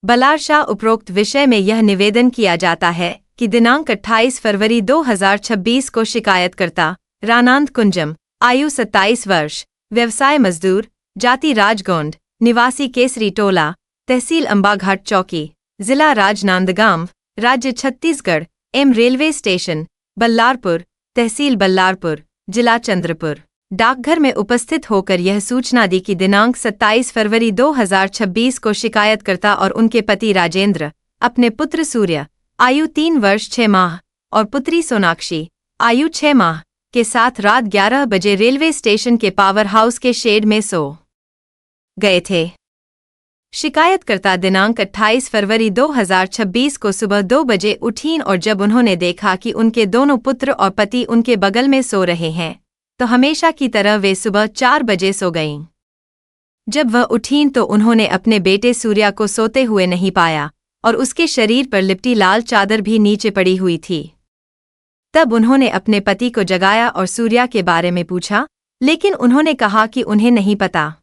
बलार शाह उपरोक्त विषय में यह निवेदन किया जाता है कि दिनांक 28 फरवरी 2026 को शिकायतकर्ता रानांद कुंजम, आयु 27 वर्ष, व्यवसाय मजदूर, जाति राजगोंड, निवासी केसरी टोला, तहसील अंबाघाट चौकी, जिला राजनांदगांव, राज्य छत्तीसगढ़, एम रेलवे स्टेशन, बल्लारपुर, तहसील बल्लारपुर, जिला चंद्रपुर, डाकघर में उपस्थित होकर यह सूचना दी कि दिनांक 27 फरवरी 2026 को शिकायतकर्ता और उनके पति राजेंद्र अपने पुत्र सूर्य, आयु 3 वर्ष 6 माह, और पुत्री सोनाक्षी, आयु 6 माह, के साथ रात 11 बजे रेलवे स्टेशन के पावर हाउस के शेड में सो गए थे। शिकायतकर्ता दिनांक 28 फरवरी 2026 को सुबह 2 बजे उठीं और जब उन्होंने देखा कि उनके दोनों पुत्र और पति उनके बगल में सो रहे हैं, तो हमेशा की तरह वे सुबह 4 बजे सो गईं। जब वह उठीं तो उन्होंने अपने बेटे सूर्या को सोते हुए नहीं पाया और उसके शरीर पर लिपटी लाल चादर भी नीचे पड़ी हुई थी। तब उन्होंने अपने पति को जगाया और सूर्या के बारे में पूछा, लेकिन उन्होंने कहा कि उन्हें नहीं पता।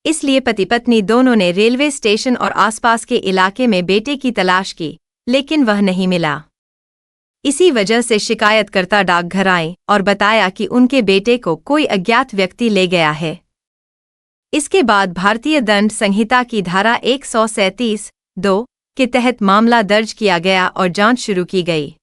इसलिए पति पत्नी दोनों ने रेलवे स्टेशन और आसपास के इलाके में बेटे की तलाश की, लेकिन वह नहीं मिला। इसी वजह से शिकायतकर्ता डाकघर आए और बताया कि उनके बेटे को कोई अज्ञात व्यक्ति ले गया है। इसके बाद भारतीय दंड संहिता की धारा 137(2) के तहत मामला दर्ज किया गया और जांच शुरू की गई।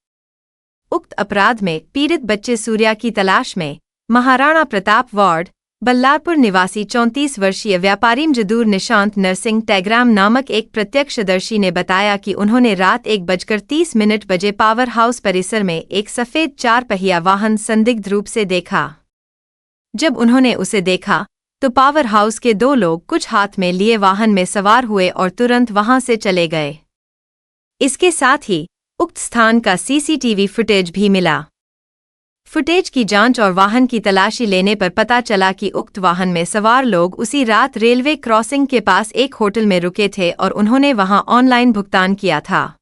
उक्त अपराध में पीड़ित बच्चे सूर्या की तलाश में महाराणा प्रताप वार्ड, बल्लारपुर निवासी 34 वर्षीय व्यापारी मजदूर निशांत नरसिंह टैग्राम नामक एक प्रत्यक्षदर्शी ने बताया कि उन्होंने रात 1:30 बजे पावर हाउस परिसर में एक सफ़ेद 4 पहिया वाहन संदिग्ध रूप से देखा। जब उन्होंने उसे देखा तो पावर हाउस के 2 लोग कुछ हाथ में लिए वाहन में सवार हुए और तुरंत वहां से चले गए। इसके साथ ही उक्त स्थान का सीसीटीवी फुटेज भी मिला। फुटेज की जांच और वाहन की तलाशी लेने पर पता चला कि उक्त वाहन में सवार लोग उसी रात रेलवे क्रॉसिंग के पास एक होटल में रुके थे और उन्होंने वहां ऑनलाइन भुगतान किया था।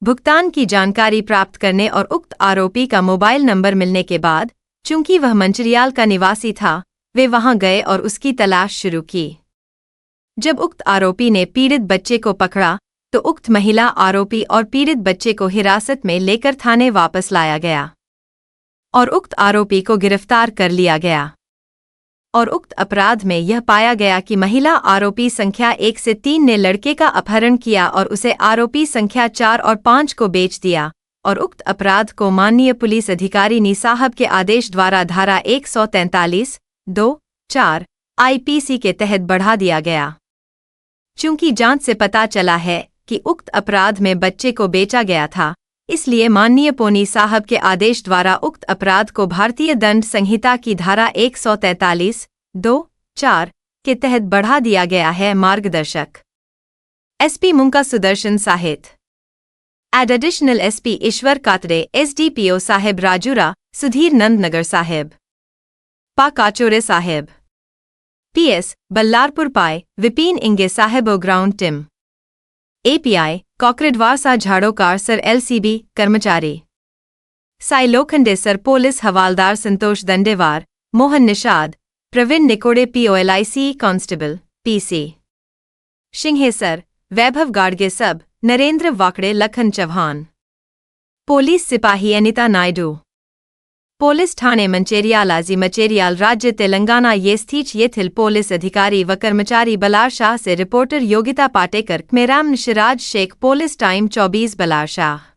भुगतान की जानकारी प्राप्त करने और उक्त आरोपी का मोबाइल नंबर मिलने के बाद, चूंकि वह मंचरियाल का निवासी था, वे वहां गए और उसकी तलाश शुरू की। जब उक्त आरोपी ने पीड़ित बच्चे को पकड़ा तो उक्त महिला आरोपी और पीड़ित बच्चे को हिरासत में लेकर थाने वापस लाया गया और उक्त आरोपी को गिरफ्तार कर लिया गया। और उक्त अपराध में यह पाया गया कि महिला आरोपी संख्या 1 से 3 ने लड़के का अपहरण किया और उसे आरोपी संख्या 4 और 5 को बेच दिया और उक्त अपराध को माननीय पुलिस अधिकारी नी साहब के आदेश द्वारा धारा 143(2)(4) आईपीसी के तहत बढ़ा दिया गया। चूंकि जांच से पता चला है कि उक्त अपराध में बच्चे को बेचा गया था, इसलिए माननीय पोनी साहब के आदेश द्वारा उक्त अपराध को भारतीय दंड संहिता की धारा 143(2)(4) के तहत बढ़ा दिया गया है। मार्गदर्शक एसपी मुंका सुदर्शन साहित, additional SP Ishwar Katre, SDPO साहेब राजूरा, सुधीर नंदनगर साहेब, पा काचोरे साहेब, पीएस बल्लारपुर पाए, विपिन इंगे साहेब ग्राउंड टिम, एपीआई कॉकरेडवारसा झाड़ोकार सर एलसीबी कर्मचारी, साई लोखंडे सर पुलिस हवालदार संतोष दंडेवार, मोहन निषाद, प्रवीण निकोड़े पीओएलआईसी कांस्टेबल पीसी, सिंहे सर, वैभव गाड़गे सब, नरेंद्र वाकड़े, लखन चौहान, पुलिस सिपाही अनिता नायडू, पुलिस ठाणे मंचेरियाल आजी मचेरियाल, राज्य तेलंगाना येथिल पुलिस अधिकारी व कर्मचारी बलार शाह से रिपोर्टर योगिता पाटेकर, मेराम शिराज शेख, पुलिस टाइम 24 बलार शाह।